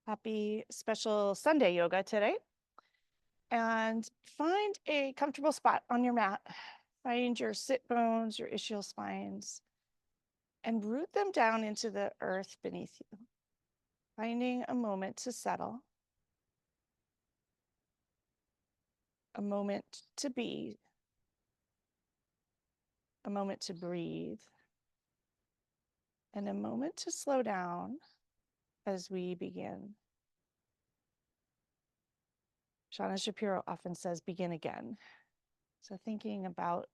Happy special Sunday yoga today. And find a comfortable spot on your mat. Find your sit bones, your ischial spines, and root them down into the earth beneath you. Finding a moment to settle, a moment to be, a moment to breathe, and a moment to slow down as we begin. Shauna Shapiro often says, begin again. So thinking about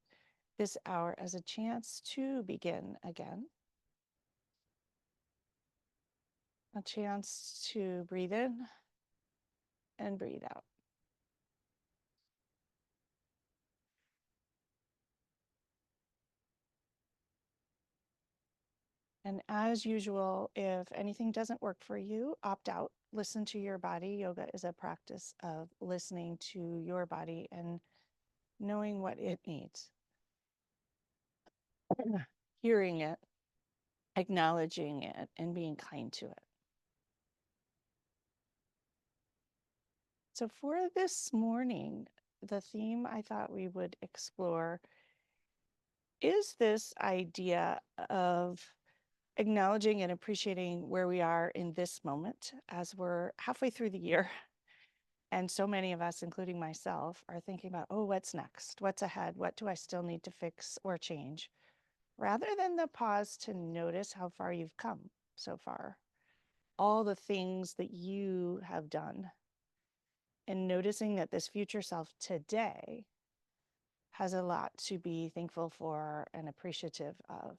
this hour as a chance to begin again, a chance to breathe in and breathe out. And as usual, if anything doesn't work for you, opt out, listen to your body. Yoga is a practice of listening to your body and knowing what it needs, hearing it, acknowledging it, and being kind to it. So for this morning, the theme I thought we would explore is this idea of acknowledging and appreciating where we are in this moment as we're halfway through the year. And so many of us, including myself, are thinking about, oh, what's next? What's ahead? What do I still need to fix or change? Rather than the pause to notice how far you've come so far, all the things that you have done, and noticing that this future self today has a lot to be thankful for and appreciative of.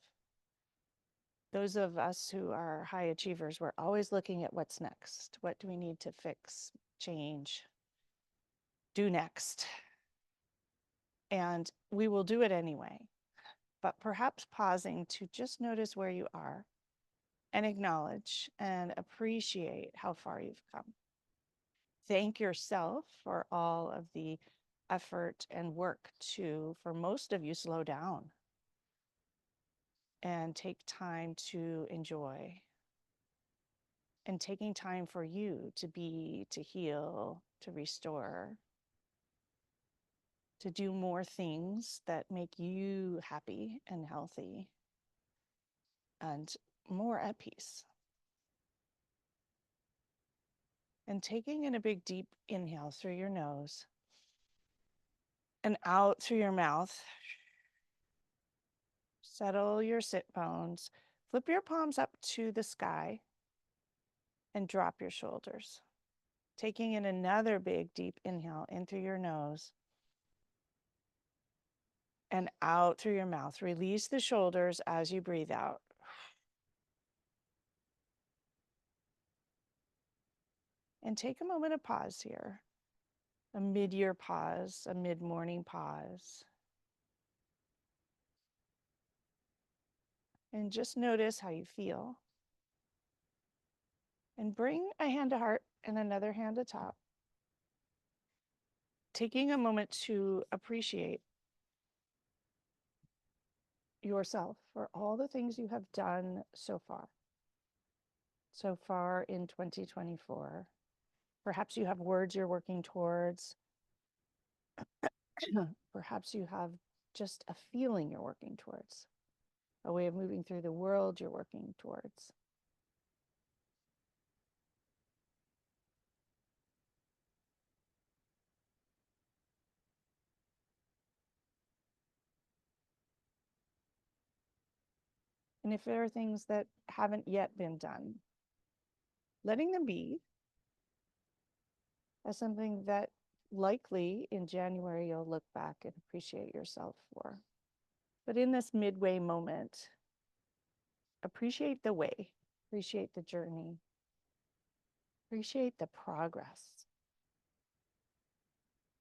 Those of us who are high achievers, we're always looking at what's next. What do we need to fix, change, do next? And we will do it anyway, but perhaps pausing to just notice where you are and acknowledge and appreciate how far you've come. Thank yourself for all of the effort and work to, for most of you, slow down and take time to enjoy, and taking time for you to be, to heal, to restore, to do more things that make you happy and healthy and more at peace. And taking in a big deep inhale through your nose and out through your mouth. Settle your sit bones. Flip your palms up to the sky and drop your shoulders. Taking in another big deep inhale in through your nose and out through your mouth. Release the shoulders as you breathe out. And take a moment of pause here. A mid-year pause, a mid-morning pause. And just notice how you feel. And bring a hand to heart and another hand to top. Taking a moment to appreciate yourself for all the things you have done so far in 2024. Perhaps you have words you're working towards. Perhaps you have just a feeling you're working towards, a way of moving through the world you're working towards. And if there are things that haven't yet been done, letting them be as something that likely in January you'll look back and appreciate yourself for. But in this midway moment, appreciate the way, appreciate the journey, appreciate the progress.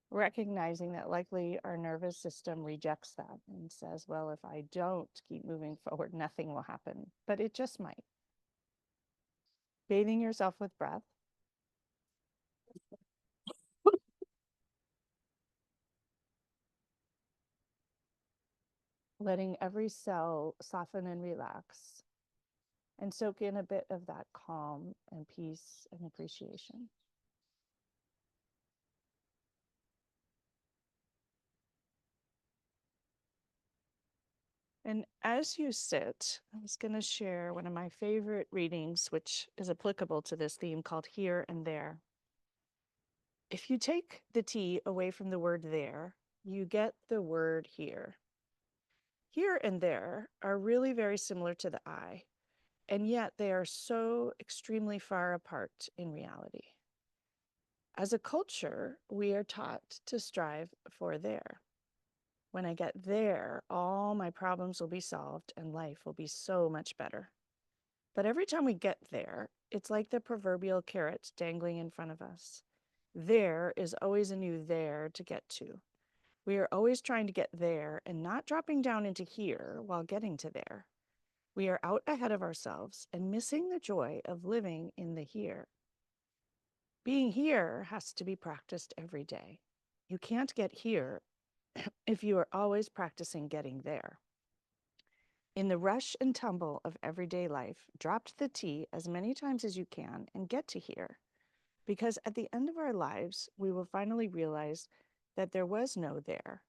Recognizing that likely our nervous system rejects that and says, well, if I don't keep moving forward, nothing will happen, but it just might. Bathing yourself with breath. Letting every cell soften and relax, and soak in a bit of that calm and peace and appreciation. And as you sit, I was going to share one of my favorite readings, which is applicable to this theme, called Here and There. If you take the T away from the word there, you get the word here. Here and there are really very similar to the I, and yet they are so extremely far apart in reality. As a culture, we are taught to strive for there. When I get there, all my problems will be solved and life will be so much better. But every time we get there, it's like the proverbial carrot dangling in front of us. There is always a new there to get to. We are always trying to get there and not dropping down into here while getting to there. We are out ahead of ourselves and missing the joy of living in the here. Being here has to be practiced every day. You can't get here if you are always practicing getting there. In the rush and tumble of everyday life, drop the T as many times as you can and get to here. Because at the end of our lives, we will finally realize that there was no there.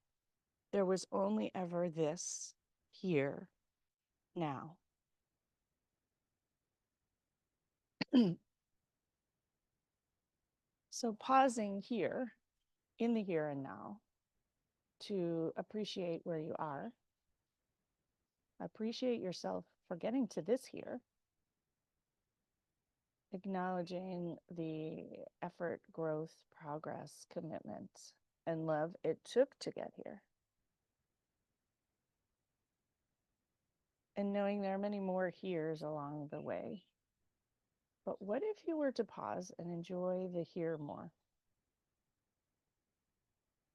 There was only ever this, here, now. So pausing here, in the here and now, to appreciate where you are, appreciate yourself for getting to this here, acknowledging the effort, growth, progress, commitment, and love it took to get here. And knowing there are many more heres along the way. But what if you were to pause and enjoy the here more?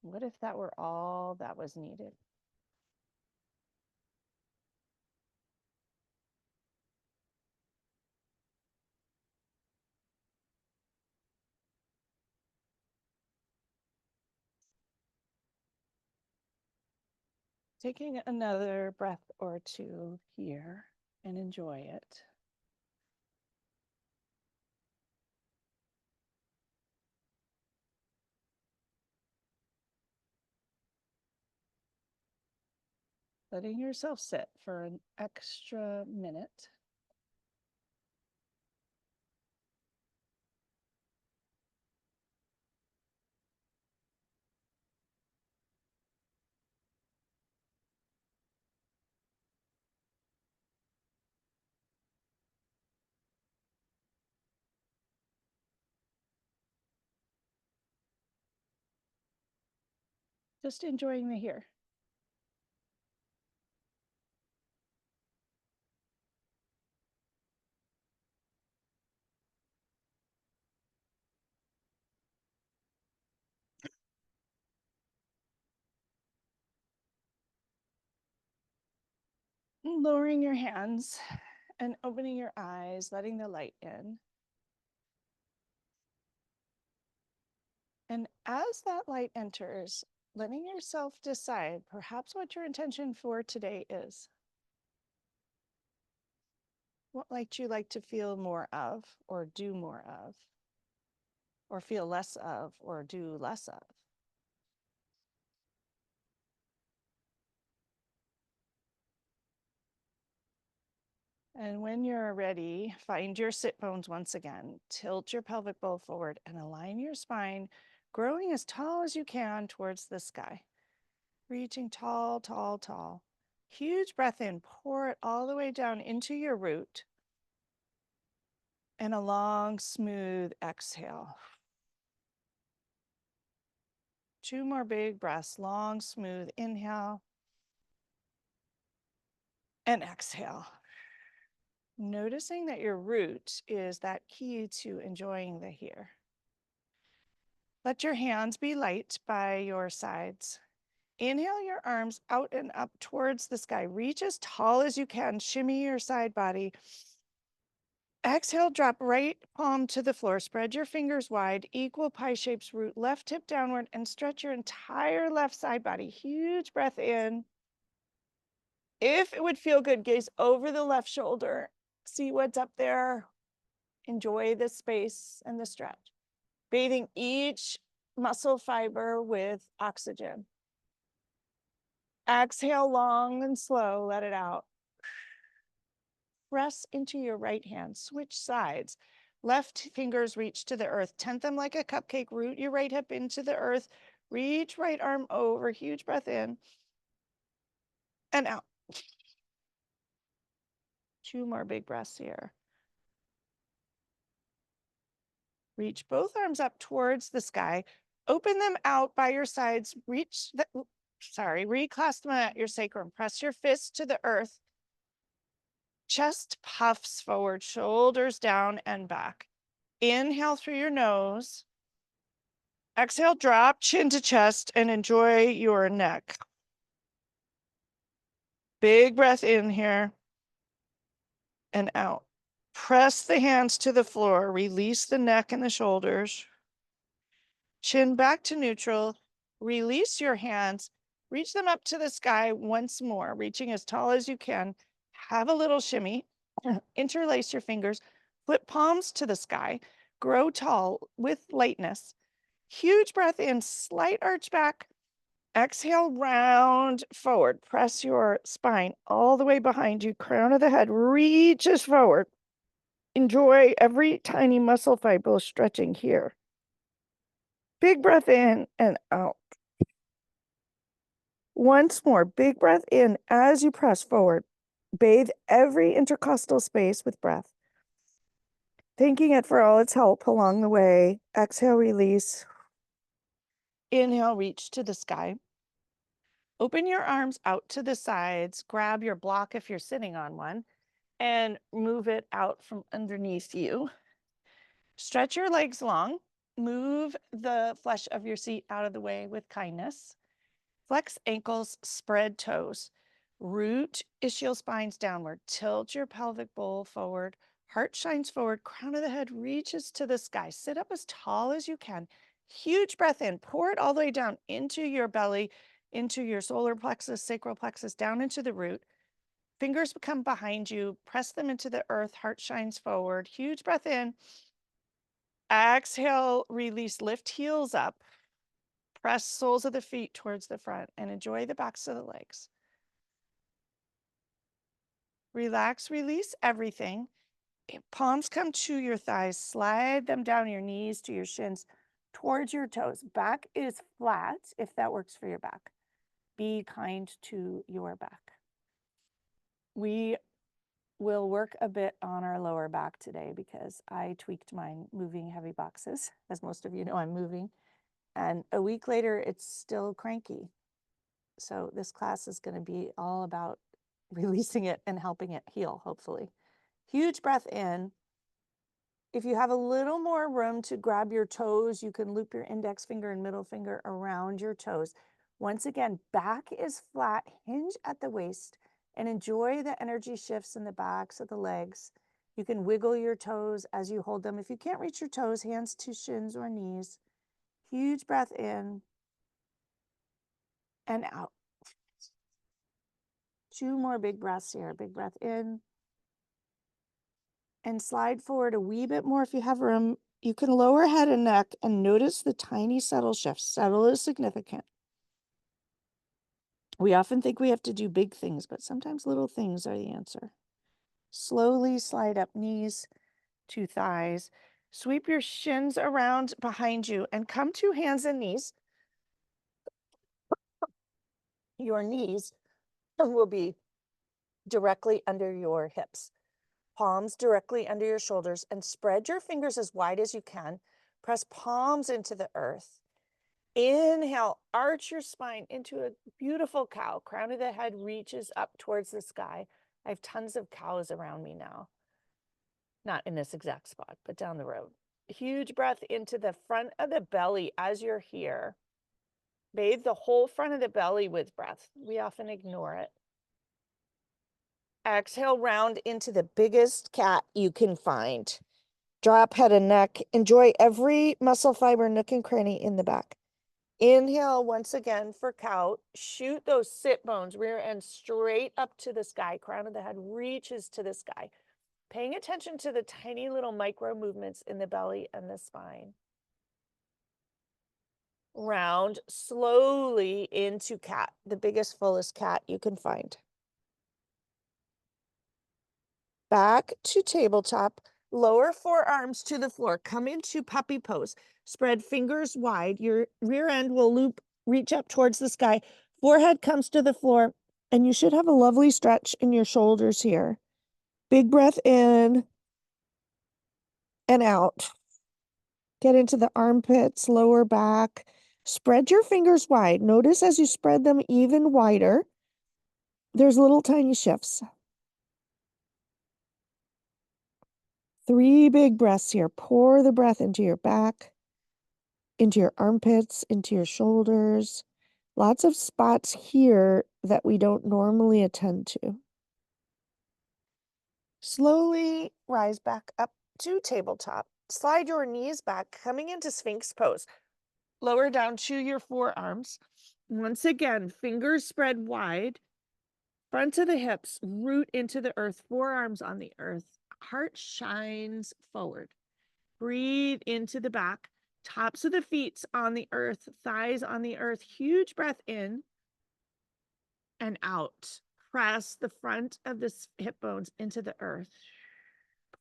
What if that were all that was needed? Taking another breath or two here and enjoy it. Letting yourself sit for an extra minute. Just enjoying the here. Lowering your hands and opening your eyes, letting the light in. And as that light enters, letting yourself decide perhaps what your intention for today is. What might you like to feel more of or do more of? Or feel less of or do less of? And when you're ready, find your sit bones once again. Tilt your pelvic bowl forward and align your spine, growing as tall as you can towards the sky. Reaching tall, tall, tall. Huge breath in, pour it all the way down into your root. And a long, smooth exhale. 2 more big breaths, long, smooth inhale and exhale. Noticing that your root is that key to enjoying the here. Let your hands be light by your sides. Inhale your arms out and up towards the sky. Reach as tall as you can. Shimmy your side body. Exhale, drop right palm to the floor. Spread your fingers wide, equal pie shapes, root left hip downward, and stretch your entire left side body. Huge breath in. If it would feel good, gaze over the left shoulder See what's up there. Enjoy the space and the stretch. Bathing each muscle fiber with oxygen. Exhale long and slow, let it out. Press into your right hand, switch sides. Left fingers reach to the earth. Tent them like a cupcake. Root your right hip into the earth. Reach right arm over. Huge breath in and out. 2 more big breaths here. Reach both arms up towards the sky. Open them out by your sides. Reclasp them at your sacrum. Press your fists to the earth. Chest puffs forward, shoulders down and back. Inhale through your nose. Exhale, drop chin to chest and enjoy your neck. Big breath in here and out. Press the hands to the floor. Release the neck and the shoulders. Chin back to neutral. Release your hands. Reach them up to the sky once more, reaching as tall as you can. Have a little shimmy. Interlace your fingers. Flip palms to the sky. Grow tall with lightness. Huge breath in, slight arch back. Exhale, round forward. Press your spine all the way behind you. Crown of the head reaches forward. Enjoy every tiny muscle fiber stretching here. Big breath in and out. Once more, big breath in as you press forward. Bathe every intercostal space with breath. Thanking it for all its help along the way. Exhale, release. Inhale, reach to the sky. Open your arms out to the sides. Grab your block if you're sitting on one and move it out from underneath you. Stretch your legs long. Move the flesh of your seat out of the way with kindness. Flex ankles, spread toes. Root ischial spines downward. Tilt your pelvic bowl forward. Heart shines forward. Crown of the head reaches to the sky. Sit up as tall as you can. Huge breath in. Pour it all the way down into your belly, into your solar plexus, sacral plexus, down into the root. Fingers come behind you. Press them into the earth. Heart shines forward. Huge breath in. Exhale, release, lift heels up. Press soles of the feet towards the front and enjoy the backs of the legs. Relax, release everything. Palms come to your thighs. Slide them down your knees to your shins towards your toes. Back is flat if that works for your back. Be kind to your back. We will work a bit on our lower back today because I tweaked mine moving heavy boxes. As most of you know, I'm moving. And a week later, it's still cranky. So this class is going to be all about releasing it and helping it heal, hopefully. Huge breath in. If you have a little more room to grab your toes, you can loop your index finger and middle finger around your toes. Once again, back is flat, hinge at the waist, and enjoy the energy shifts in the backs of the legs. You can wiggle your toes as you hold them. If you can't reach your toes, hands to shins or knees. Huge breath in and out. 2 more big breaths here. Big breath in. And slide forward a wee bit more if you have room. You can lower head and neck and notice the tiny subtle shifts. Subtle is significant. We often think we have to do big things, but sometimes little things are the answer. Slowly slide up knees to thighs. Sweep your shins around behind you and come to hands and knees. Your knees will be directly under your hips. Palms directly under your shoulders, and spread your fingers as wide as you can. Press palms into the earth. Inhale, arch your spine into a beautiful cow. Crown of the head reaches up towards the sky. I have tons of cows around me now. Not in this exact spot, but down the road. Huge breath into the front of the belly as you're here. Bathe the whole front of the belly with breath. We often ignore it. Exhale, round into the biggest cat you can find. Drop head and neck. Enjoy every muscle fiber, nook and cranny in the back. Inhale once again for cow. Shoot those sit bones, rear end straight up to the sky. Crown of the head reaches to the sky. Paying attention to the tiny little micro movements in the belly and the spine. Round slowly into cat, the biggest, fullest cat you can find. Back to tabletop, lower forearms to the floor. Come into puppy pose. Spread fingers wide. Your rear end will reach up towards the sky. Forehead comes to the floor, and you should have a lovely stretch in your shoulders here. Big breath in and out. Get into the armpits, lower back. Spread your fingers wide. Notice as you spread them even wider, there's little tiny shifts. 3 big breaths here. Pour the breath into your back, into your armpits, into your shoulders. Lots of spots here that we don't normally attend to. Slowly rise back up to tabletop. Slide your knees back, coming into Sphinx pose. Lower down to your forearms. Once again, fingers spread wide. Front of the hips, root into the earth, forearms on the earth. Heart shines forward. Breathe into the back. Tops of the feet on the earth, thighs on the earth. Huge breath in and out. Press the front of the hip bones into the earth.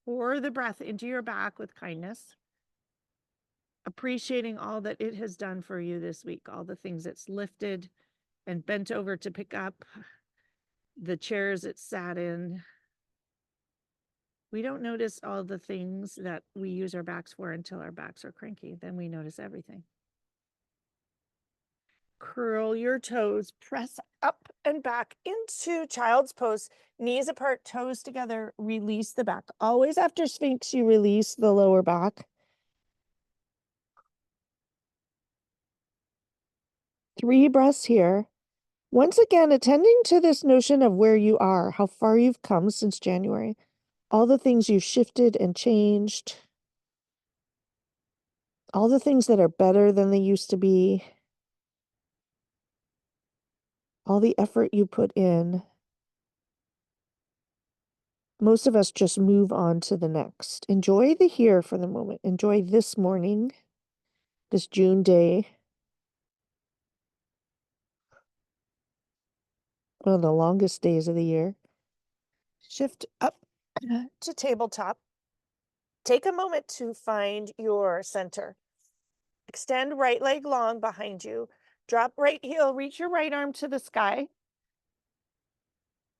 Pour the breath into your back with kindness. Appreciating all that it has done for you this week, all the things it's lifted and bent over to pick up, the chairs it sat in. We don't notice all the things that we use our backs for until our backs are cranky. Then we notice everything. Curl your toes, press up and back into child's pose, knees apart, toes together, release the back. Always after Sphinx, you release the lower back. 3 breaths here. Once again, attending to this notion of where you are, how far you've come since January, all the things you've shifted and changed, all the things that are better than they used to be, all the effort you put in. Most of us just move on to the next. Enjoy the here for the moment. Enjoy this morning, this June day. One of the longest days of the year. Shift up to tabletop. Take a moment to find your center. Extend right leg long behind you. Drop right heel, reach your right arm to the sky.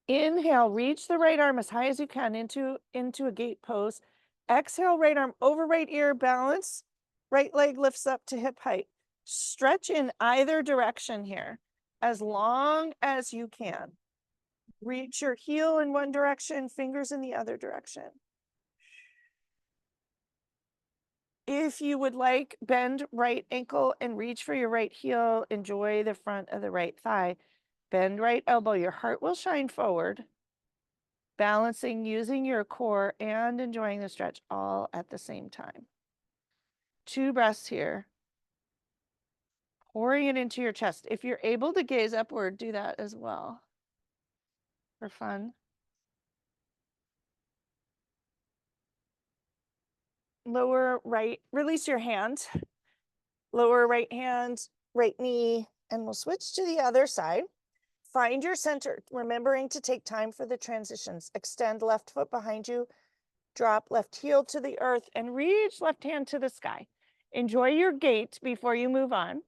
Inhale, reach the right arm as high as you can into a gate pose. Exhale, right arm over right ear, balance. Right leg lifts up to hip height. Stretch in either direction here as long as you can. Reach your heel in one direction, fingers in the other direction. If you would like, bend right ankle and reach for your right heel. Enjoy the front of the right thigh. Bend right elbow. Your heart will shine forward. Balancing, using your core, and enjoying the stretch all at the same time. 2 breaths here. Pouring it into your chest. If you're able to gaze upward, do that as well for fun. Lower right, release your hand. Lower right hand, right knee, and we'll switch to the other side. Find your center, remembering to take time for the transitions. Extend left foot behind you, drop left heel to the earth, and reach left hand to the sky. Enjoy your gait before you move on.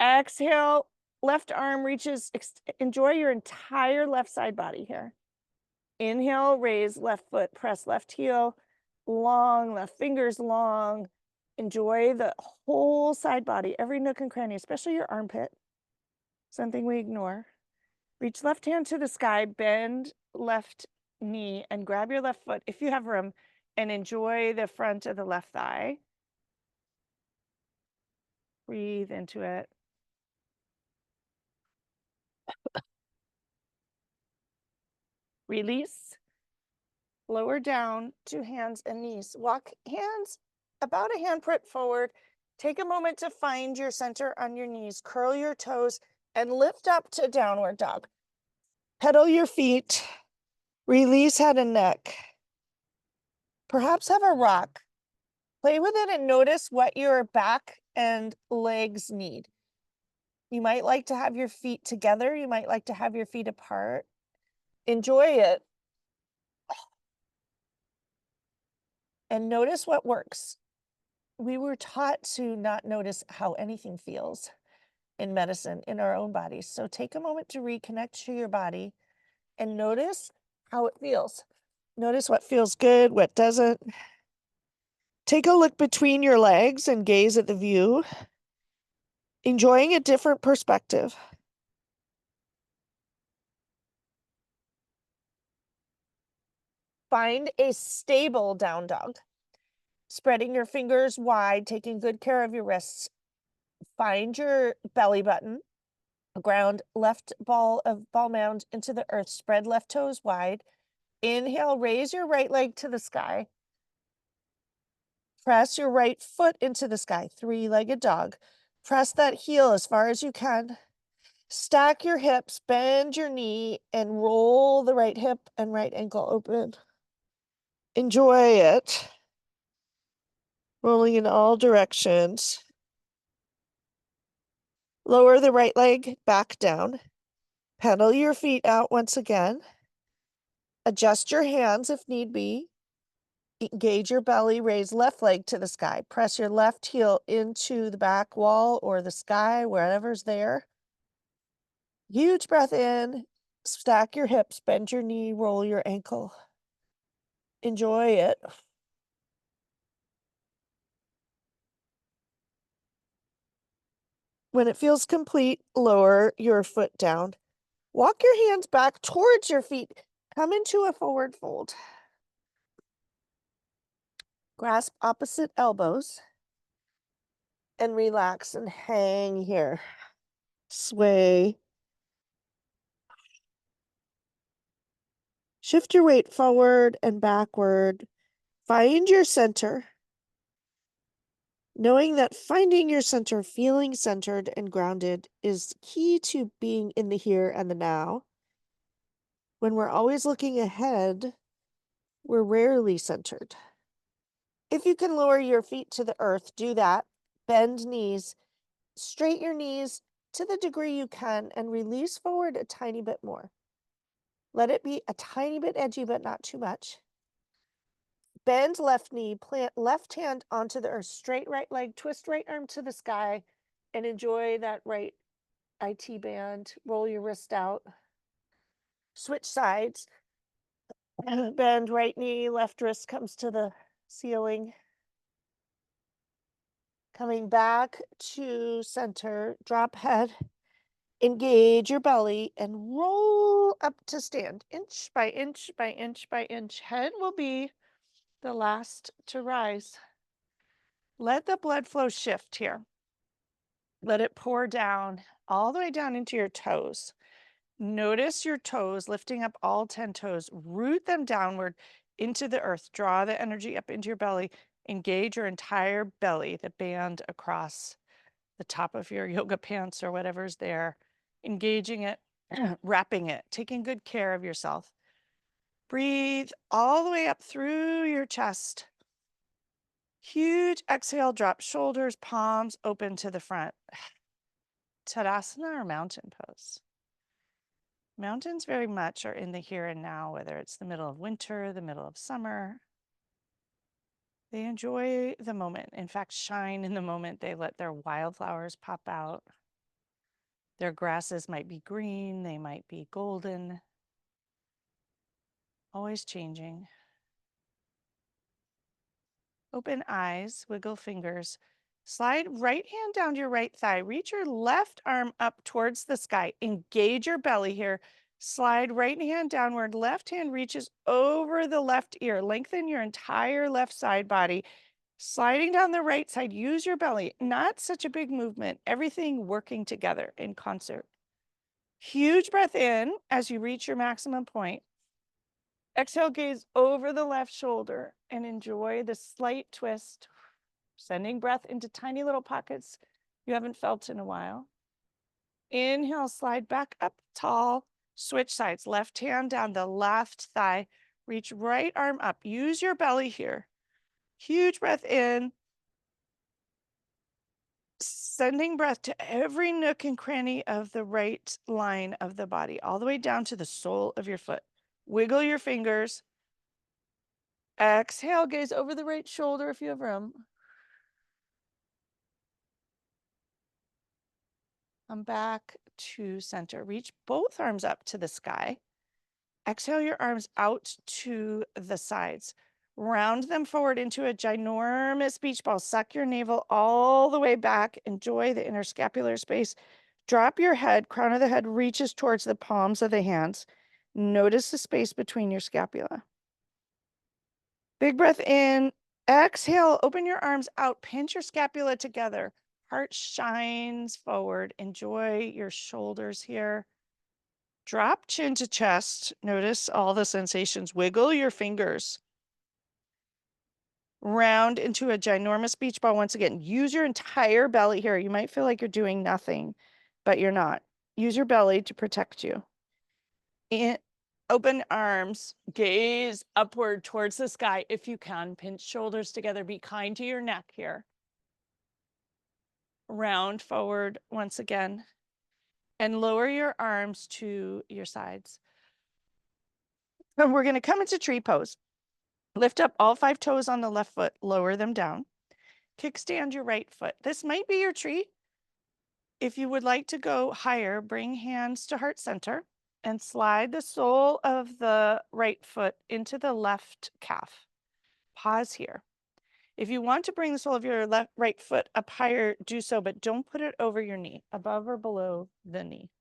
Exhale, left arm reaches, enjoy your entire left side body here. Inhale, raise left foot, press left heel, long, left fingers long. Enjoy the whole side body, every nook and cranny, especially your armpit, something we ignore. Reach left hand to the sky, bend left knee, and grab your left foot if you have room, and enjoy the front of the left thigh. Breathe into it. Release. Lower down to hands and knees. Walk hands about a handprint forward. Take a moment to find your center on your knees. Curl your toes and lift up to downward dog. Pedal your feet. Release head and neck. Perhaps have a rock. Play with it and notice what your back and legs need. You might like to have your feet together. You might like to have your feet apart. Enjoy it. And notice what works. We were taught to not notice how anything feels in medicine, in our own bodies. So take a moment to reconnect to your body and notice how it feels. Notice what feels good, what doesn't. Take a look between your legs and gaze at the view, enjoying a different perspective. Find a stable down dog. Spreading your fingers wide, taking good care of your wrists. Find your belly button. Ground left ball mound into the earth. Spread left toes wide. Inhale, raise your right leg to the sky. Press your right foot into the sky, three-legged dog. Press that heel as far as you can. Stack your hips, bend your knee, and roll the right hip and right ankle open. Enjoy it. Rolling in all directions. Lower the right leg back down. Pedal your feet out once again. Adjust your hands if need be. Engage your belly, raise left leg to the sky. Press your left heel into the back wall or the sky, wherever's there. Huge breath in, stack your hips, bend your knee, roll your ankle. Enjoy it. When it feels complete, lower your foot down. Walk your hands back towards your feet. Come into a forward fold. Grasp opposite elbows and relax and hang here. Sway. Shift your weight forward and backward. Find your center. Knowing that finding your center, feeling centered and grounded is key to being in the here and the now. When we're always looking ahead, we're rarely centered. If you can lower your feet to the earth, do that. Bend knees, straighten your knees to the degree you can, and release forward a tiny bit more. Let it be a tiny bit edgy, but not too much. Bend left knee, plant left hand onto the earth, straight right leg, twist right arm to the sky, and enjoy that right IT band. Roll your wrist out. Switch sides. Bend right knee, left wrist comes to the ceiling. Coming back to center, drop head, engage your belly, and roll up to stand. Inch by inch by inch by inch. Head will be the last to rise. Let the blood flow shift here. Let it pour down all the way down into your toes. Notice your toes lifting up all 10 toes. Root them downward into the earth. Draw the energy up into your belly. Engage your entire belly, the band across the top of your yoga pants or whatever's there. Engaging it, wrapping it, taking good care of yourself. Breathe all the way up through your chest. Huge exhale, drop shoulders, palms open to the front. Tadasana or mountain pose. Mountains very much are in the here and now, whether it's the middle of winter, the middle of summer. They enjoy the moment. In fact, shine in the moment. They let their wildflowers pop out. Their grasses might be green, they might be golden, always changing. Open eyes, wiggle fingers. Slide right hand down your right thigh. Reach your left arm up towards the sky. Engage your belly here. Slide right hand downward. Left hand reaches over the left ear. Lengthen your entire left side body. Sliding down the right side. Use your belly. Not such a big movement. Everything working together in concert. Huge breath in as you reach your maximum point. Exhale, gaze over the left shoulder and enjoy the slight twist. Sending breath into tiny little pockets you haven't felt in a while. Inhale, slide back up tall. Switch sides. Left hand down the left thigh. Reach right arm up. Use your belly here. Huge breath in. Sending breath to every nook and cranny of the right line of the body, all the way down to the sole of your foot. Wiggle your fingers. Exhale, gaze over the right shoulder if you have room. Come back to center. Reach both arms up to the sky. Exhale your arms out to the sides. Round them forward into a ginormous beach ball. Suck your navel all the way back. Enjoy the inner scapular space. Drop your head. Crown of the head reaches towards the palms of the hands. Notice the space between your scapula. Big breath in. Exhale. Open your arms out. Pinch your scapula together. Heart shines forward. Enjoy your shoulders here. Drop chin to chest. Notice all the sensations. Wiggle your fingers. Round into a ginormous beach ball once again. Use your entire belly here. You might feel like you're doing nothing, but you're not. Use your belly to protect you. Open arms. Gaze upward towards the sky if you can. Pinch shoulders together. Be kind to your neck here. Round forward once again. And lower your arms to your sides. And we're going to come into tree pose. Lift up all 5 toes on the left foot, lower them down. Kickstand your right foot. This might be your tree. If you would like to go higher, bring hands to heart center and slide the sole of the right foot into the left calf. Pause here. If you want to bring the sole of your right foot up higher, do so, but don't put it over your knee, above or below the knee.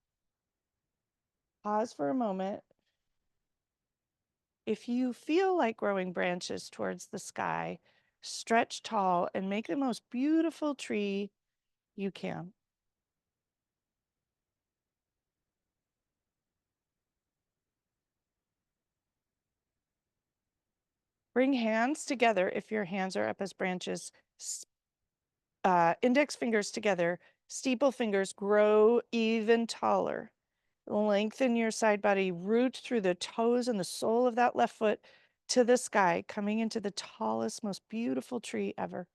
Pause for a moment. If you feel like growing branches towards the sky, stretch tall and make the most beautiful tree you can. Bring hands together if your hands are up as branches. Index fingers together. Steeple fingers grow even taller. Lengthen your side body. Root through the toes and the sole of that left foot to the sky, coming into the tallest, most beautiful tree ever.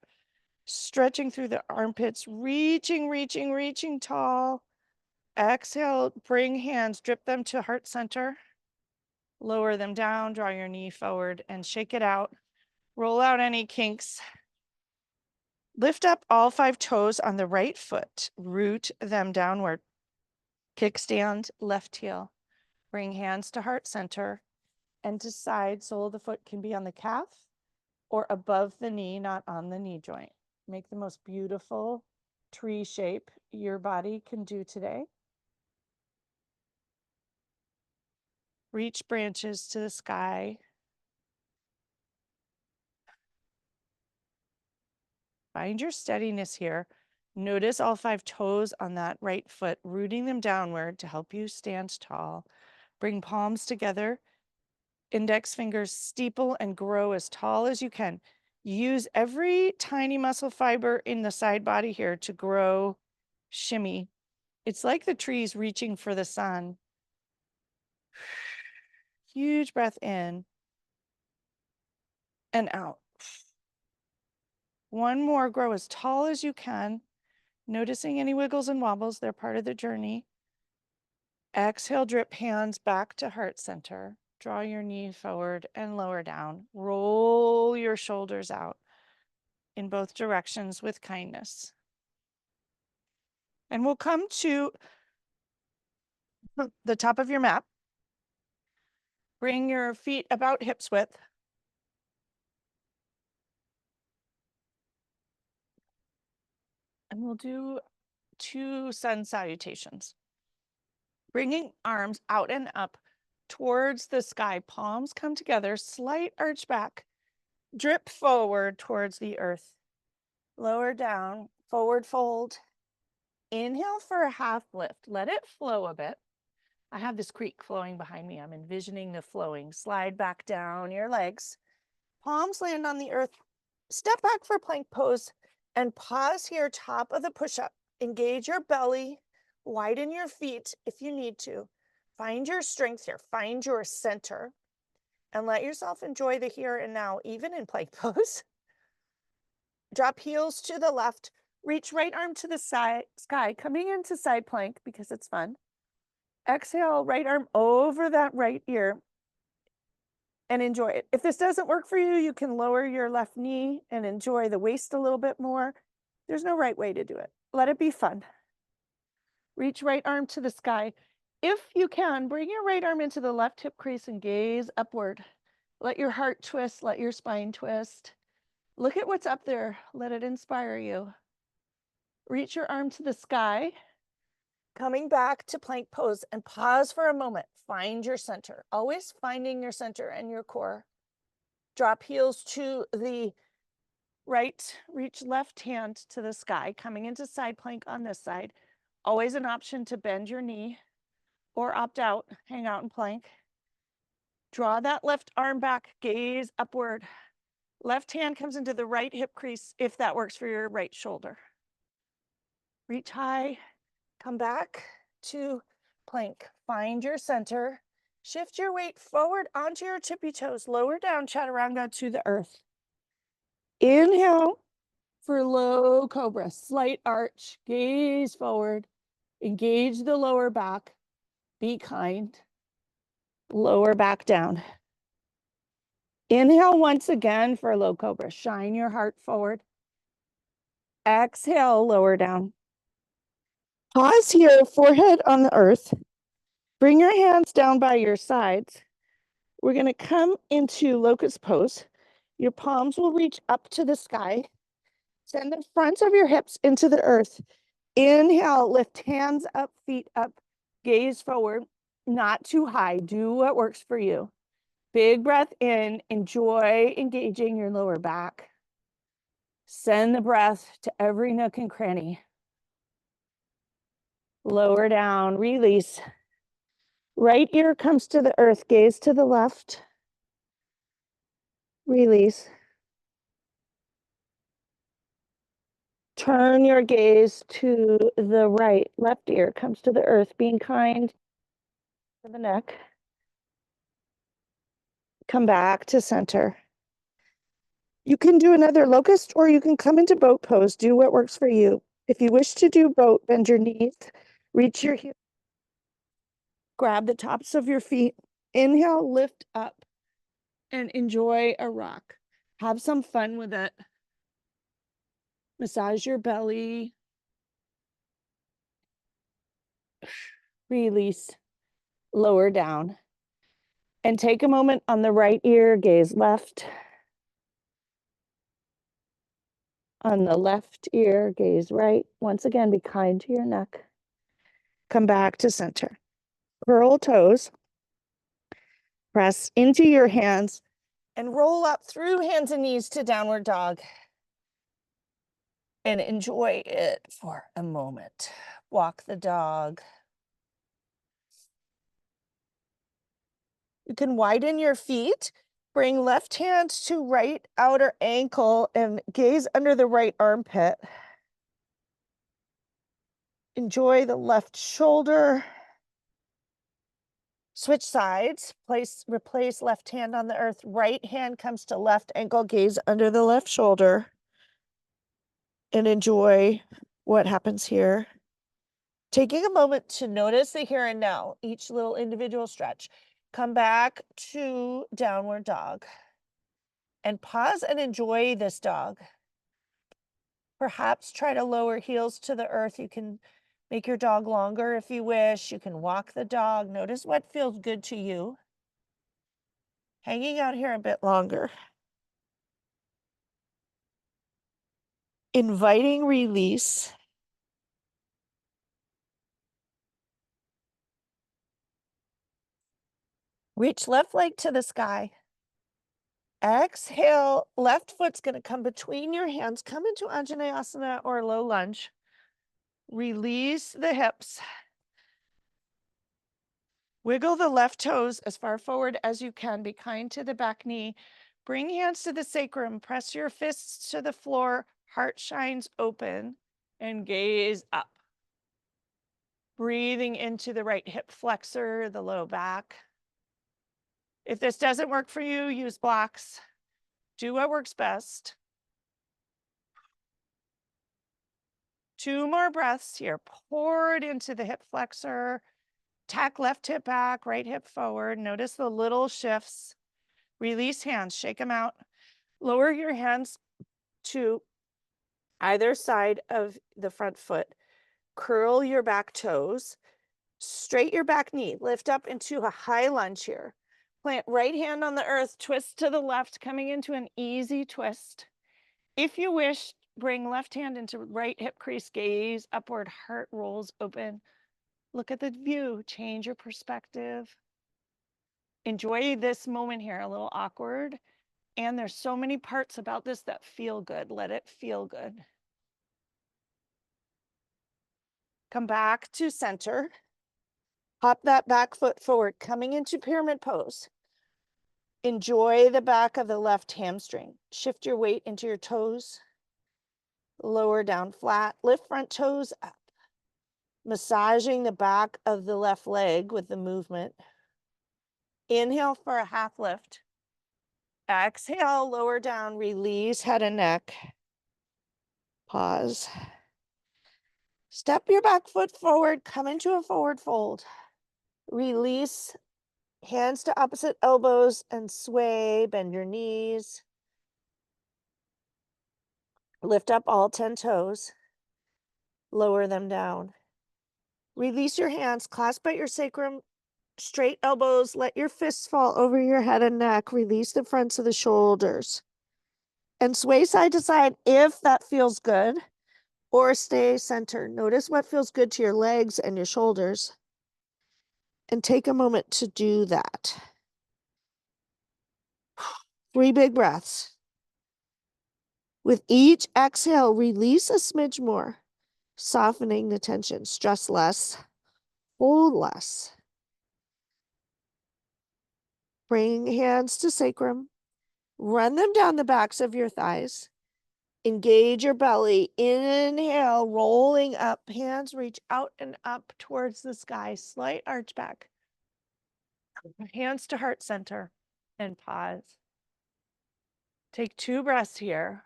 Stretching through the armpits, reaching, reaching, reaching tall. Exhale, bring hands, drip them to heart center. Lower them down, draw your knee forward and shake it out. Roll out any kinks. Lift up all 5 toes on the right foot. Root them downward. Kickstand, left heel. Bring hands to heart center and to side. Sole of the foot can be on the calf or above the knee, not on the knee joint. Make the most beautiful tree shape your body can do today. Reach branches to the sky. Find your steadiness here. Notice all 5 toes on that right foot, rooting them downward to help you stand tall. Bring palms together. Index fingers steeple and grow as tall as you can. Use every tiny muscle fiber in the side body here to grow, shimmy. It's like the trees reaching for the sun. Huge breath in and out. One more, grow as tall as you can. Noticing any wiggles and wobbles, they're part of the journey. Exhale, drip hands back to heart center. Draw your knee forward and lower down. Roll your shoulders out in both directions with kindness. And we'll come to the top of your mat. Bring your feet about hips width. And we'll do 2 sun salutations. Bringing arms out and up towards the sky. Palms come together, slight arch back. Drip forward towards the earth. Lower down, forward fold. Inhale for a half lift. Let it flow a bit. I have this creek flowing behind me. I'm envisioning the flowing. Slide back down your legs. Palms land on the earth. Step back for plank pose and pause here, top of the push-up. Engage your belly. Widen your feet if you need to. Find your strength here. Find your center. And let yourself enjoy the here and now, even in plank pose. Drop heels to the left. Reach right arm to the sky, coming into side plank because it's fun. Exhale, right arm over that right ear and enjoy it. If this doesn't work for you, you can lower your left knee and enjoy the waist a little bit more. There's no right way to do it. Let it be fun. Reach right arm to the sky. If you can, bring your right arm into the left hip crease and gaze upward. Let your heart twist, let your spine twist. Look at what's up there. Let it inspire you. Reach your arm to the sky. Coming back to plank pose and pause for a moment. Find your center. Always finding your center and your core. Drop heels to the right. Reach left hand to the sky. Coming into side plank on this side. Always an option to bend your knee or opt out. Hang out in plank. Draw that left arm back. Gaze upward. Left hand comes into the right hip crease if that works for your right shoulder. Reach high. Come back to plank. Find your center. Shift your weight forward onto your tippy toes. Lower down chaturanga to the earth. Inhale for low cobra. Slight arch. Gaze forward. Engage the lower back. Be kind. Lower back down. Inhale once again for low cobra. Shine your heart forward. Exhale, lower down. Pause here, forehead on the earth. Bring your hands down by your sides. We're going to come into locust pose. Your palms will reach up to the sky. Send the fronts of your hips into the earth. Inhale, lift hands up, feet up, gaze forward. Not too high. Do what works for you. Big breath in. Enjoy engaging your lower back. Send the breath to every nook and cranny. Lower down, release. Right ear comes to the earth, gaze to the left. Release. Turn your gaze to the right. Left ear comes to the earth, being kind to the neck. Come back to center. You can do another locust or you can come into boat pose. Do what works for you. If you wish to do boat, bend your knees, reach your heels. Grab the tops of your feet. Inhale, lift up, and enjoy a rock. Have some fun with it. Massage your belly. Release. Lower down. And take a moment on the right ear, gaze left. On the left ear, gaze right. Once again, be kind to your neck. Come back to center. Curl toes. Press into your hands and roll up through hands and knees to downward dog. And enjoy it for a moment. Walk the dog. You can widen your feet. Bring left hand to right outer ankle and gaze under the right armpit. Enjoy the left shoulder. Switch sides. Replace left hand on the earth. Right hand comes to left ankle. Gaze under the left shoulder. And enjoy what happens here. Taking a moment to notice the here and now, each little individual stretch. Come back to downward dog. And pause and enjoy this dog. Perhaps try to lower heels to the earth. You can make your dog longer if you wish. You can walk the dog. Notice what feels good to you. Hanging out here a bit longer. Inviting release. Reach left leg to the sky. Exhale, left foot's going to come between your hands. Come into Anjaneyasana or low lunge. Release the hips. Wiggle the left toes as far forward as you can. Be kind to the back knee. Bring hands to the sacrum. Press your fists to the floor. Heart shines open and gaze up. Breathing into the right hip flexor, the low back. If this doesn't work for you, use blocks. Do what works best. 2 more breaths here. Pour it into the hip flexor. Tack left hip back, right hip forward. Notice the little shifts. Release hands, shake them out. Lower your hands to either side of the front foot. Curl your back toes. Straight your back knee. Lift up into a high lunge here. Plant right hand on the earth, twist to the left, coming into an easy twist. If you wish, bring left hand into right hip crease, gaze upward, heart rolls open. Look at the view, change your perspective. Enjoy this moment here, a little awkward. And there's so many parts about this that feel good. Let it feel good. Come back to center. Hop that back foot forward, coming into pyramid pose. Enjoy the back of the left hamstring. Shift your weight into your toes. Lower down flat. Lift front toes up. Massaging the back of the left leg with the movement. Inhale for a half lift. Exhale, lower down, release head and neck. Pause. Step your back foot forward, come into a forward fold. Release, hands to opposite elbows and sway, bend your knees. Lift up all 10 toes. Lower them down. Release your hands, clasp at your sacrum, straight elbows, let your fists fall over your head and neck. Release the fronts of the shoulders. And sway side to side if that feels good, or stay centered. Notice what feels good to your legs and your shoulders. And take a moment to do that. 3 big breaths. With each exhale, release a smidge more, softening the tension. Stress less, hold less. Bring hands to sacrum. Run them down the backs of your thighs. Engage your belly. Inhale, rolling up. Hands reach out and up towards the sky. Slight arch back. Hands to heart center and pause. Take 2 breaths here.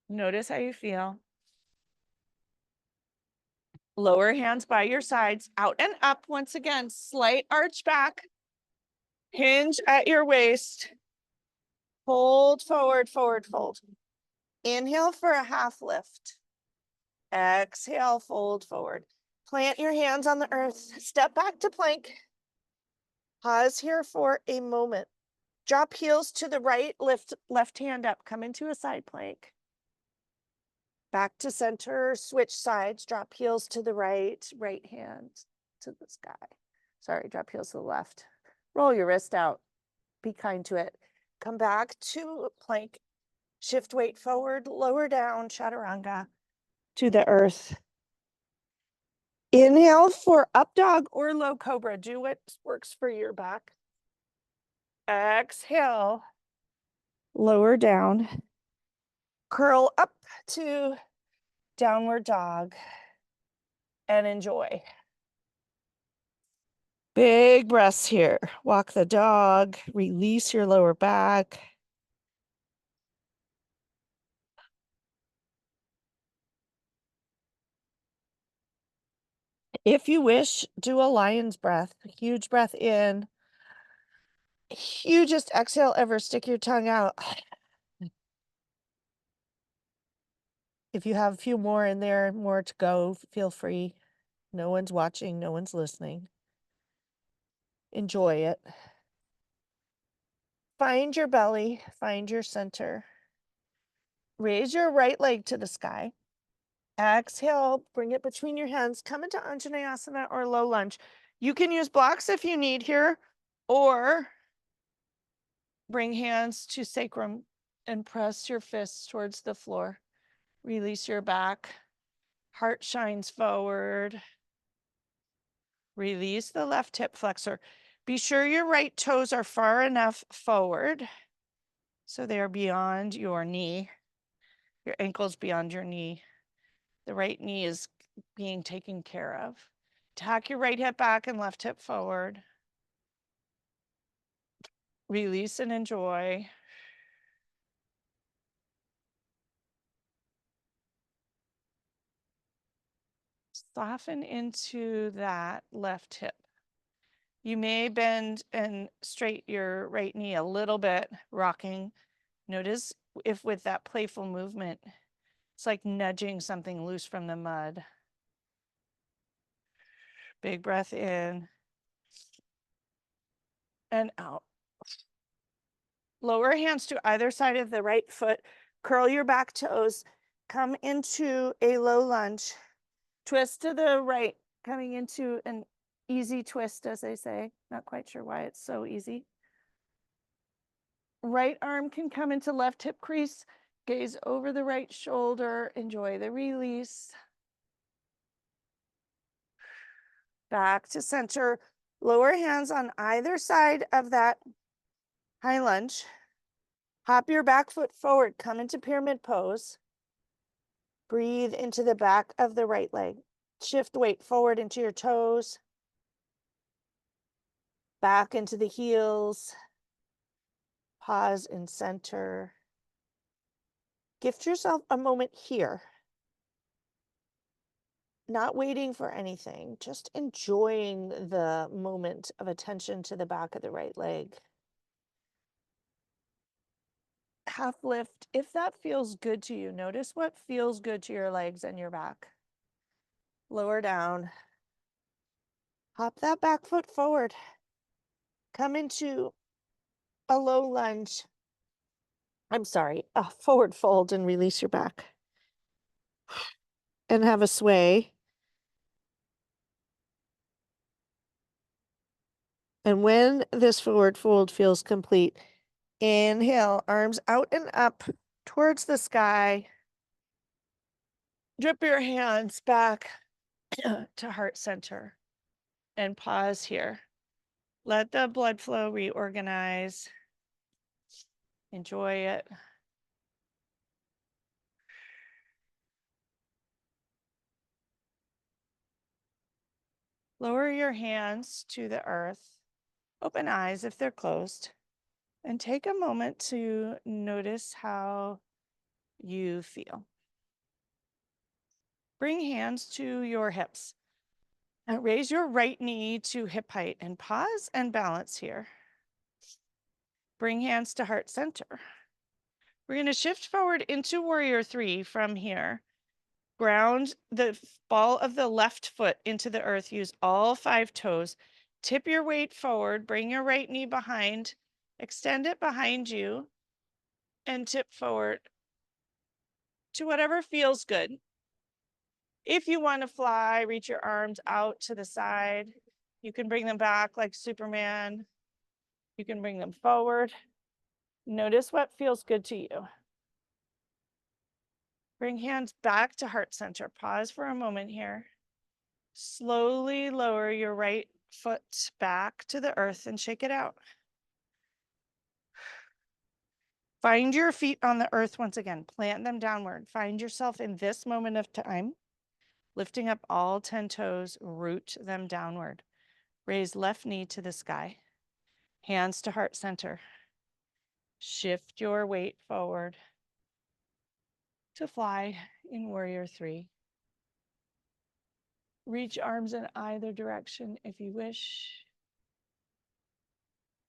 Notice how you feel. Lower hands by your sides, out and up once again. Slight arch back. Hinge at your waist. Hold forward, forward fold. Inhale for a half lift. Exhale, fold forward. Plant your hands on the earth. Step back to plank. Pause here for a moment. Drop heels to the right, lift left hand up. Come into a side plank. Back to center, switch sides. Drop heels to the right, right hand to the sky. Sorry, drop heels to the left. Roll your wrist out. Be kind to it. Come back to plank. Shift weight forward, lower down, chaturanga to the earth. Inhale for up dog or low cobra. Do what works for your back. Exhale, lower down. Curl up to downward dog and enjoy. Big breaths here. Walk the dog, release your lower back. If you wish, do a lion's breath. Huge breath in. Hugest exhale ever. Stick your tongue out. If you have a few more in there, more to go, feel free. No one's watching, no one's listening. Enjoy it. Find your belly, find your center. Raise your right leg to the sky. Exhale, bring it between your hands. Come into Anjaneyasana or low lunge. You can use blocks if you need here, or bring hands to sacrum and press your fists towards the floor. Release your back. Heart shines forward. Release the left hip flexor. Be sure your right toes are far enough forward so they are beyond your knee. Your ankle's beyond your knee. The right knee is being taken care of. Tack your right hip back and left hip forward. Release and enjoy. Soften into that left hip. You may bend and straighten your right knee a little bit, rocking. Notice if with that playful movement, it's like nudging something loose from the mud. Big breath in and out. Lower hands to either side of the right foot. Curl your back toes. Come into a low lunge. Twist to the right, coming into an easy twist, as they say. Not quite sure why it's so easy. Right arm can come into left hip crease. Gaze over the right shoulder. Enjoy the release. Back to center. Lower hands on either side of that high lunge. Hop your back foot forward. Come into pyramid pose. Breathe into the back of the right leg. Shift weight forward into your toes. Back into the heels. Pause in center. Gift yourself a moment here. Not waiting for anything, just enjoying the moment of attention to the back of the right leg. Half lift, if that feels good to you. Notice what feels good to your legs and your back. Lower down. Hop that back foot forward. Come into a low lunge. I'm sorry, a forward fold and release your back. And have a sway. And when this forward fold feels complete, inhale, arms out and up towards the sky. Drip your hands back to heart center and pause here. Let the blood flow reorganize. Enjoy it. Lower your hands to the earth. Open eyes if they're closed. And take a moment to notice how you feel. Bring hands to your hips. And raise your right knee to hip height and pause and balance here. Bring hands to heart center. We're going to shift forward into warrior three from here. Ground the ball of the left foot into the earth. Use all 5 toes. Tip your weight forward. Bring your right knee behind. Extend it behind you and tip forward to whatever feels good. If you want to fly, reach your arms out to the side. You can bring them back like Superman. You can bring them forward. Notice what feels good to you. Bring hands back to heart center. Pause for a moment here. Slowly lower your right foot back to the earth and shake it out. Find your feet on the earth once again. Plant them downward. Find yourself in this moment of time. Lifting up all 10 toes, root them downward. Raise left knee to the sky. Hands to heart center. Shift your weight forward to fly in warrior three. Reach arms in either direction if you wish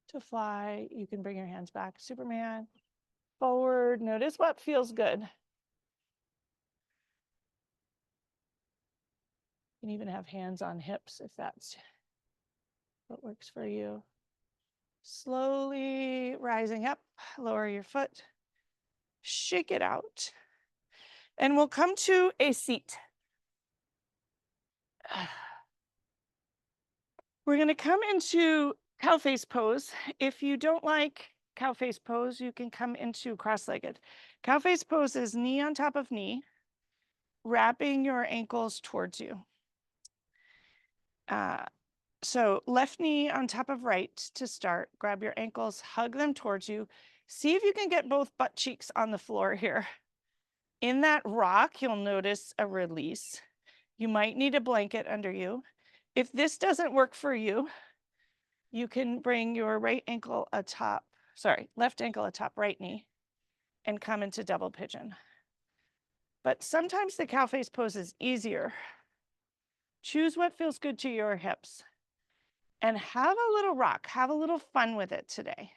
to fly. You can bring your hands back. Superman. Forward. Notice what feels good. You can even have hands on hips if that's what works for you. Slowly rising up. Lower your foot. Shake it out. And we'll come to a seat. We're going to come into cow face pose. If you don't like cow face pose, you can come into cross-legged. Cow face pose is knee on top of knee, wrapping your ankles towards you. So left knee on top of right to start. Grab your ankles, hug them towards you. See if you can get both butt cheeks on the floor here. In that rock, you'll notice a release. You might need a blanket under you. If this doesn't work for you, you can bring your left ankle atop right knee and come into double pigeon. But sometimes the cow face pose is easier. Choose what feels good to your hips and have a little rock, have a little fun with it today.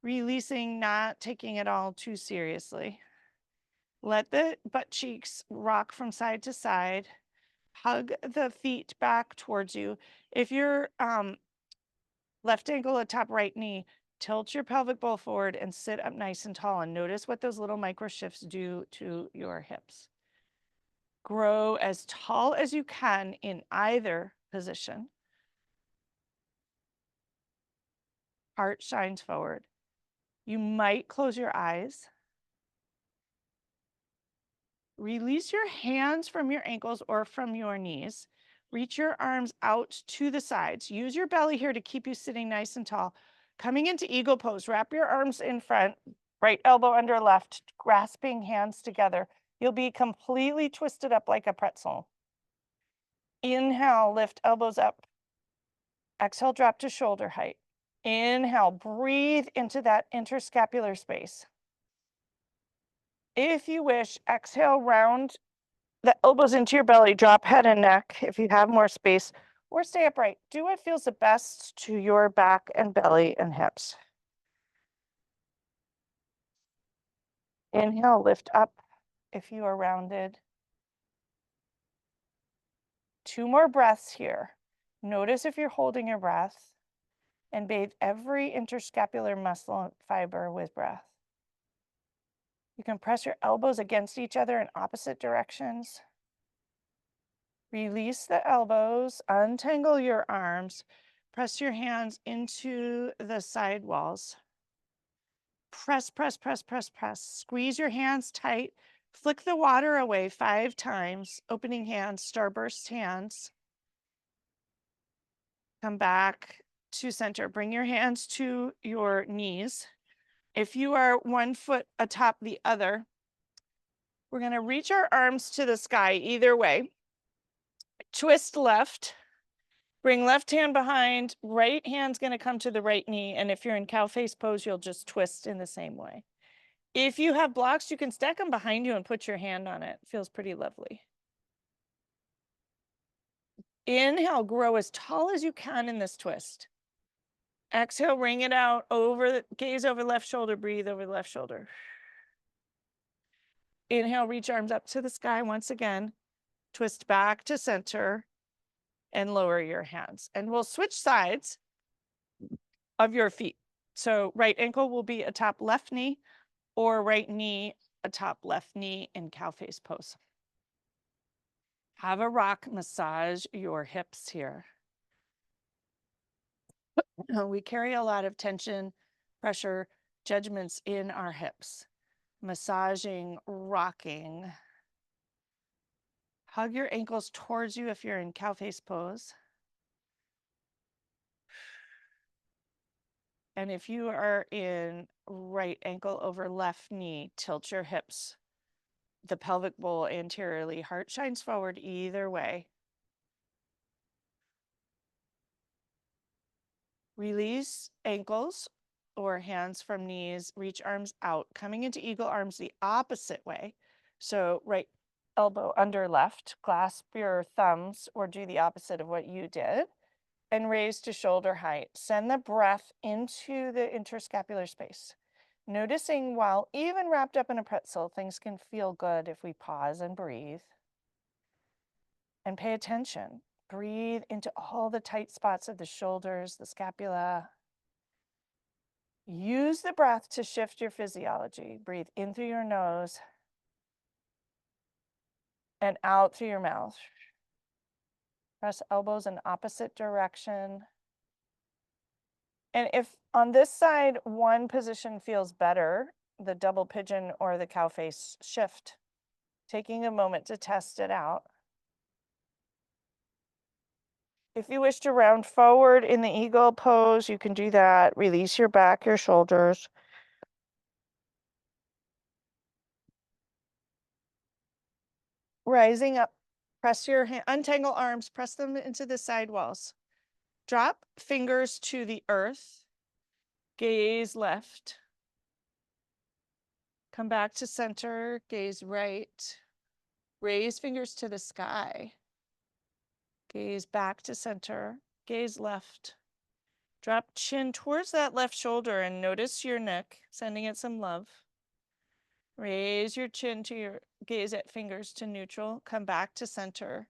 Releasing, not taking it all too seriously. Let the butt cheeks rock from side to side. Hug the feet back towards you. If you're left ankle atop right knee, tilt your pelvic bowl forward and sit up nice and tall, and notice what those little micro shifts do to your hips. Grow as tall as you can in either position. Heart shines forward. You might close your eyes. Release your hands from your ankles or from your knees. Reach your arms out to the sides. Use your belly here to keep you sitting nice and tall. Coming into eagle pose, wrap your arms in front, right elbow under left, grasping hands together. You'll be completely twisted up like a pretzel. Inhale, lift elbows up. Exhale, drop to shoulder height. Inhale, breathe into that interscapular space. If you wish, exhale, round the elbows into your belly, drop head and neck if you have more space, or stay upright. Do what feels the best to your back and belly and hips. Inhale, lift up if you are rounded. 2 more breaths here. Notice if you're holding your breath, and bathe every interscapular muscle and fiber with breath. You can press your elbows against each other in opposite directions. Release the elbows, untangle your arms, press your hands into the side walls. Press, press, press, press, press. Squeeze your hands tight. Flick the water away 5 times. Opening hands, starburst hands. Come back to center. Bring your hands to your knees. If you are 1 foot atop the other, we're going to reach our arms to the sky either way. Twist left. Bring left hand behind. Right hand's going to come to the right knee. And if you're in cow face pose, you'll just twist in the same way. If you have blocks, you can stack them behind you and put your hand on it. Feels pretty lovely. Inhale, grow as tall as you can in this twist. Exhale, ring it out, gaze over left shoulder, breathe over the left shoulder. Inhale, reach arms up to the sky once again. Twist back to center and lower your hands. And we'll switch sides of your feet. So right ankle will be atop left knee, or right knee atop left knee in cow face pose. Have a rock, massage your hips here. We carry a lot of tension, pressure, judgments in our hips. Massaging, rocking. Hug your ankles towards you if you're in cow face pose. And if you are in right ankle over left knee, tilt your hips, the pelvic bowl anteriorly. Heart shines forward either way. Release ankles or hands from knees, reach arms out, coming into eagle arms the opposite way. So right elbow under left, clasp your thumbs or do the opposite of what you did, and raise to shoulder height. Send the breath into the interscapular space. Noticing while even wrapped up in a pretzel, things can feel good if we pause and breathe. And pay attention. Breathe into all the tight spots of the shoulders, the scapula. Use the breath to shift your physiology. Breathe in through your nose and out through your mouth. Press elbows in opposite direction. And if on this side, one position feels better, the double pigeon or the cow face, shift. Taking a moment to test it out. If you wish to round forward in the eagle pose, you can do that. Release your back, your shoulders. Rising up, Press your hand, untangle arms, press them into the side walls. Drop fingers to the earth. Gaze left. Come back to center, gaze right. Raise fingers to the sky. Gaze back to center, gaze left. Drop chin towards that left shoulder and notice your neck, sending it some love. Raise your chin to your gaze at fingers to neutral. Come back to center.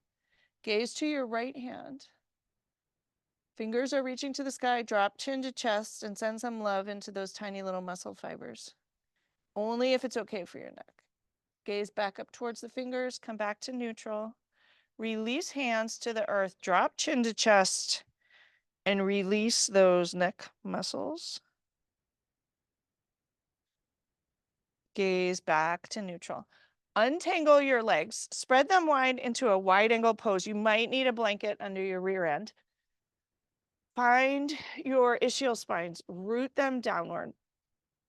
Gaze to your right hand. Fingers are reaching to the sky. Drop chin to chest and send some love into those tiny little muscle fibers. Only if it's okay for your neck. Gaze back up towards the fingers. Come back to neutral. Release hands to the earth. Drop chin to chest and release those neck muscles. Gaze back to neutral. Untangle your legs. Spread them wide into a wide angle pose. You might need a blanket under your rear end. Find your ischial spines. Root them downward.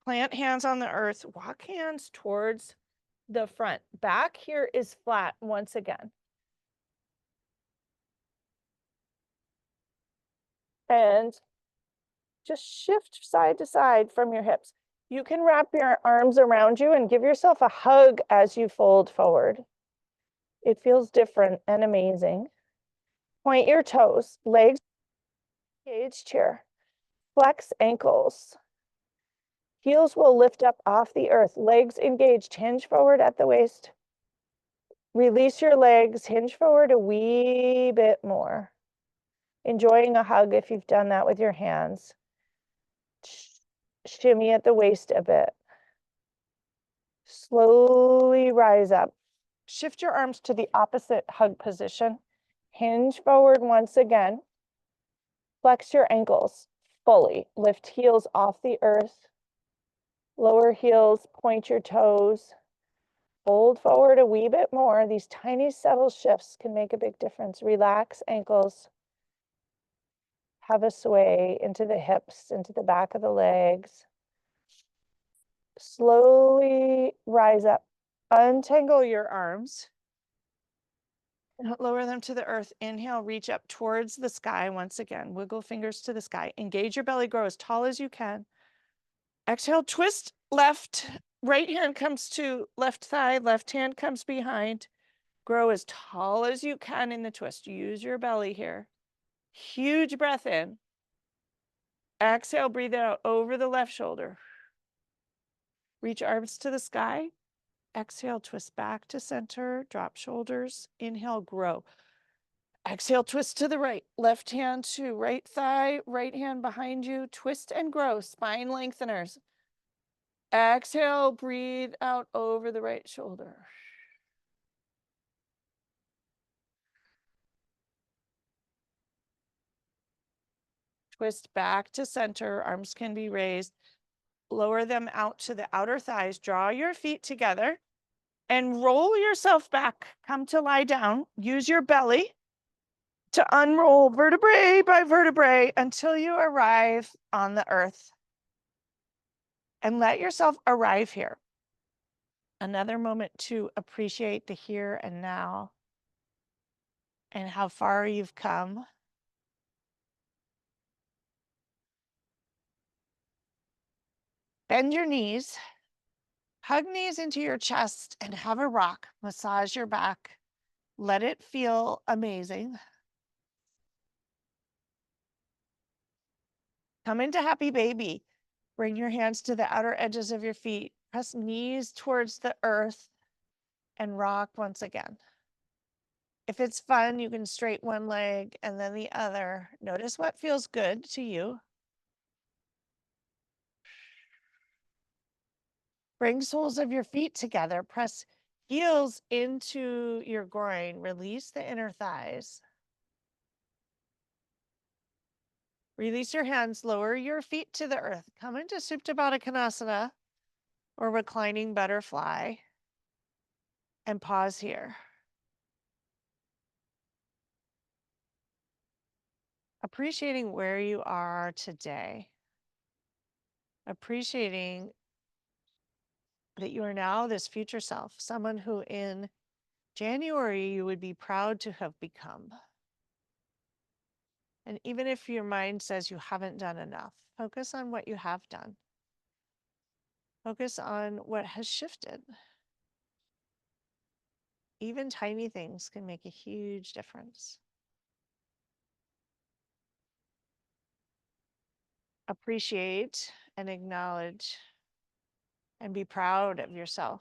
Plant hands on the earth. Walk hands towards the front. Back here is flat once again. And just shift side to side from your hips. You can wrap your arms around you and give yourself a hug as you fold forward. It feels different and amazing. Point your toes, legs, engage chair. Flex ankles. Heels will lift up off the earth. Legs engaged, hinge forward at the waist. Release your legs, hinge forward a wee bit more. Enjoying a hug if you've done that with your hands. Shimmy at the waist a bit. Slowly rise up. Shift your arms to the opposite hug position. Hinge forward once again. Flex your ankles fully. Lift heels off the earth. Lower heels, point your toes. Fold forward a wee bit more. These tiny subtle shifts can make a big difference. Relax ankles. Have a sway into the hips, into the back of the legs. Slowly rise up. Untangle your arms. Lower them to the earth. Inhale, reach up towards the sky once again. Wiggle fingers to the sky. Engage your belly, grow as tall as you can. Exhale, twist left. Right hand comes to left thigh, left hand comes behind. Grow as tall as you can in the twist. Use your belly here. Huge breath in. Exhale, breathe out over the left shoulder. Reach arms to the sky. Exhale, twist back to center, drop shoulders. Inhale, grow. Exhale, twist to the right. Left hand to right thigh, right hand behind you. Twist and grow, spine lengtheners. Exhale, breathe out over the right shoulder. Twist back to center, arms can be raised. Lower them out to the outer thighs. Draw your feet together and roll yourself back. Come to lie down. Use your belly to unroll vertebrae by vertebrae until you arrive on the earth. And let yourself arrive here. Another moment to appreciate the here and now and how far you've come. Bend your knees. Hug knees into your chest and have a rock. Massage your back. Let it feel amazing. Come into happy baby. Bring your hands to the outer edges of your feet. Press knees towards the earth and rock once again. If it's fun, you can straighten one leg and then the other. Notice what feels good to you. Bring soles of your feet together. Press heels into your groin. Release the inner thighs. Release your hands. Lower your feet to the earth. Come into Supta Baddha Konasana or reclining butterfly. And pause here. Appreciating where you are today. Appreciating that you are now this future self, someone who in January, you would be proud to have become. And even if your mind says you haven't done enough, focus on what you have done. Focus on what has shifted. Even tiny things can make a huge difference. Appreciate and acknowledge and be proud of yourself.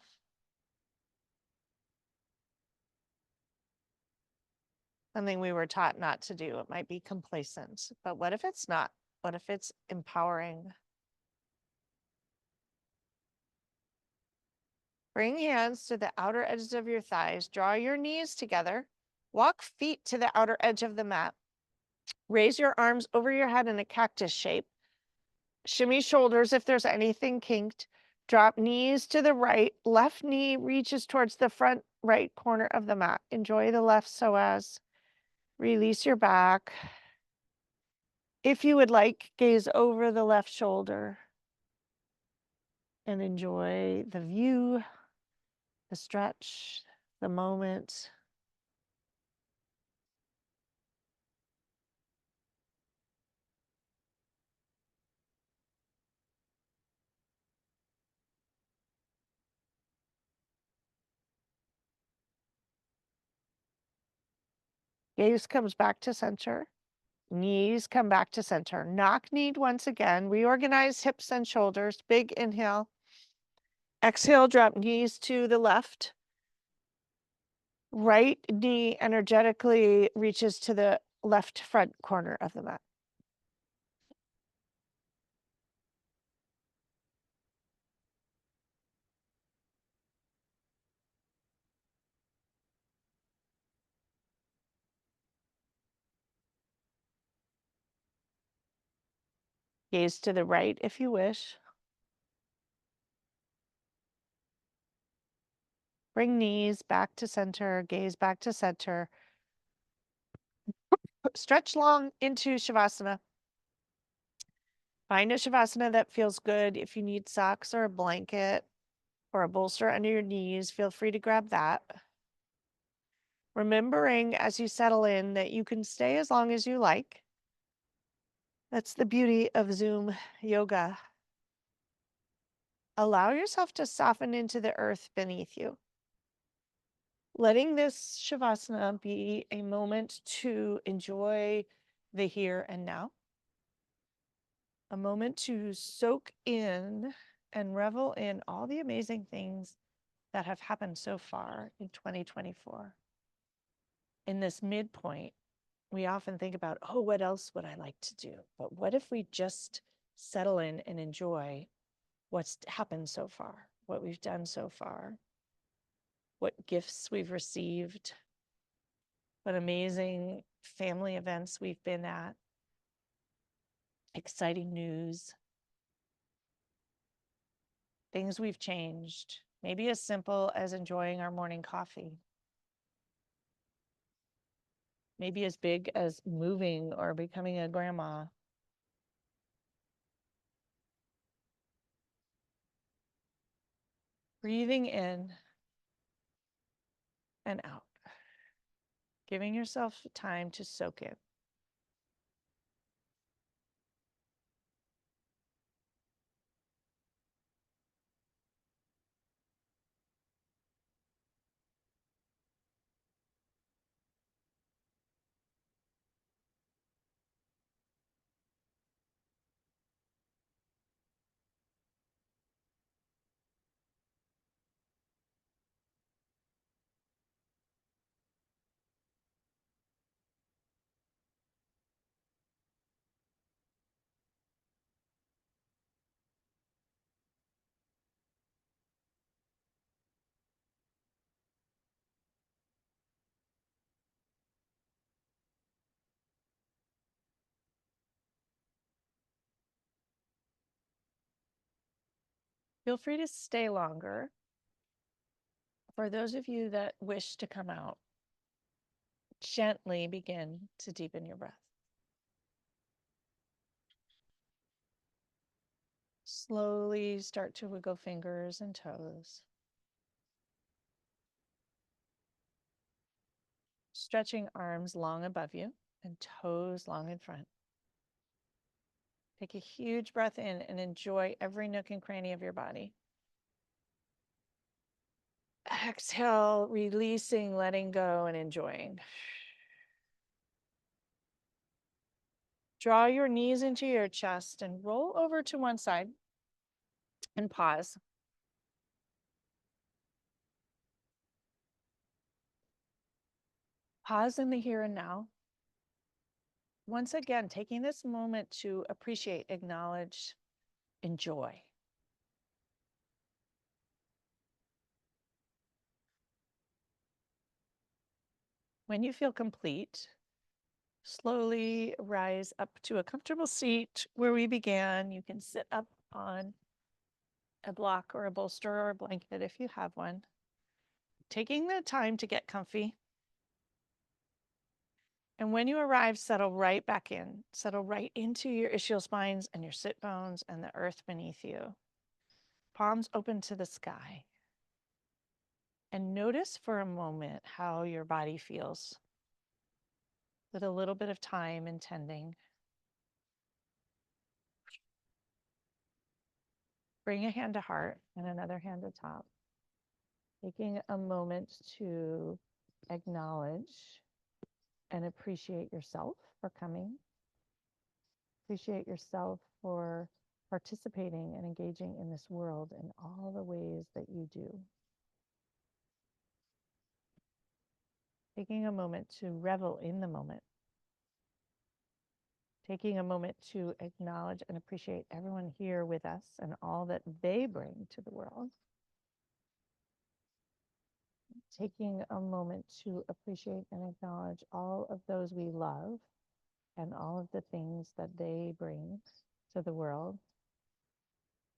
Something we were taught not to do. It might be complacent, but what if it's not? What if it's empowering? Bring hands to the outer edges of your thighs. Draw your knees together. Walk feet to the outer edge of the mat. Raise your arms over your head in a cactus shape. Shimmy shoulders if there's anything kinked. Drop knees to the right. Left knee reaches towards the front right corner of the mat. Enjoy the left psoas. Release your back. If you would like, gaze over the left shoulder and enjoy the view, the stretch, the moment. Gaze comes back to center. Knees come back to center. Knock knee once again. Reorganize hips and shoulders. Big inhale. Exhale, drop knees to the left. Right knee energetically reaches to the left front corner of the mat. Gaze to the right if you wish. Bring knees back to center, gaze back to center. Stretch long into Shavasana. Find a Shavasana that feels good. If you need socks or a blanket or a bolster under your knees, feel free to grab that. Remembering as you settle in that you can stay as long as you like. That's the beauty of Zoom yoga. Allow yourself to soften into the earth beneath you. Letting this Shavasana be a moment to enjoy the here and now. A moment to soak in and revel in all the amazing things that have happened so far in 2024. In this midpoint, we often think about, oh, what else would I like to do? But what if we just settle in and enjoy what's happened so far, what we've done so far, what gifts we've received, what amazing family events we've been at, exciting news, things we've changed, maybe as simple as enjoying our morning coffee, maybe as big as moving or becoming a grandma. Breathing in and out, giving yourself time to soak in. Feel free to stay longer. For those of you that wish to come out, gently begin to deepen your breath. Slowly start to wiggle fingers and toes. Stretching arms long above you and toes long in front. Take a huge breath in and enjoy every nook and cranny of your body. Exhale, releasing, letting go, and enjoying. Draw your knees into your chest and roll over to one side and pause. Pause in the here and now. Once again, taking this moment to appreciate, acknowledge, enjoy. When you feel complete, slowly rise up to a comfortable seat where we began. You can sit up on a block or a bolster or a blanket if you have one. Taking the time to get comfy. And when you arrive, settle right back in. Settle right into your ischial spines and your sit bones and the earth beneath you. Palms open to the sky. And notice for a moment how your body feels with a little bit of time and tending. Bring a hand to heart and another hand to top. Taking a moment to acknowledge and appreciate yourself for coming. Appreciate yourself for participating and engaging in this world in all the ways that you do. Taking a moment to revel in the moment. Taking a moment to acknowledge and appreciate everyone here with us and all that they bring to the world. Taking a moment to appreciate and acknowledge all of those we love and all of the things that they bring to the world,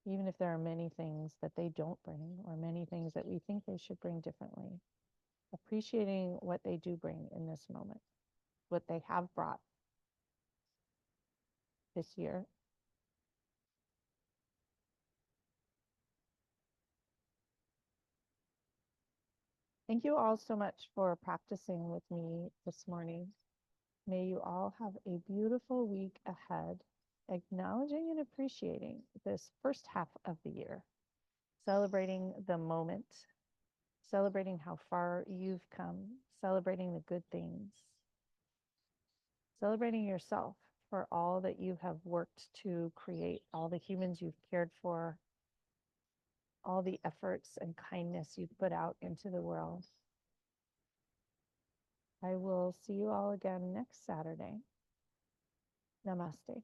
even if there are many things that they don't bring or many things that we think they should bring differently. Appreciating what they do bring in this moment, what they have brought this year. Thank you all so much for practicing with me this morning. May you all have a beautiful week ahead, acknowledging and appreciating this first half of the year, celebrating the moment, celebrating how far you've come, celebrating the good things, celebrating yourself for all that you have worked to create, all the humans you've cared for, all the efforts and kindness you've put out into the world. I will see you all again next Saturday. Namaste.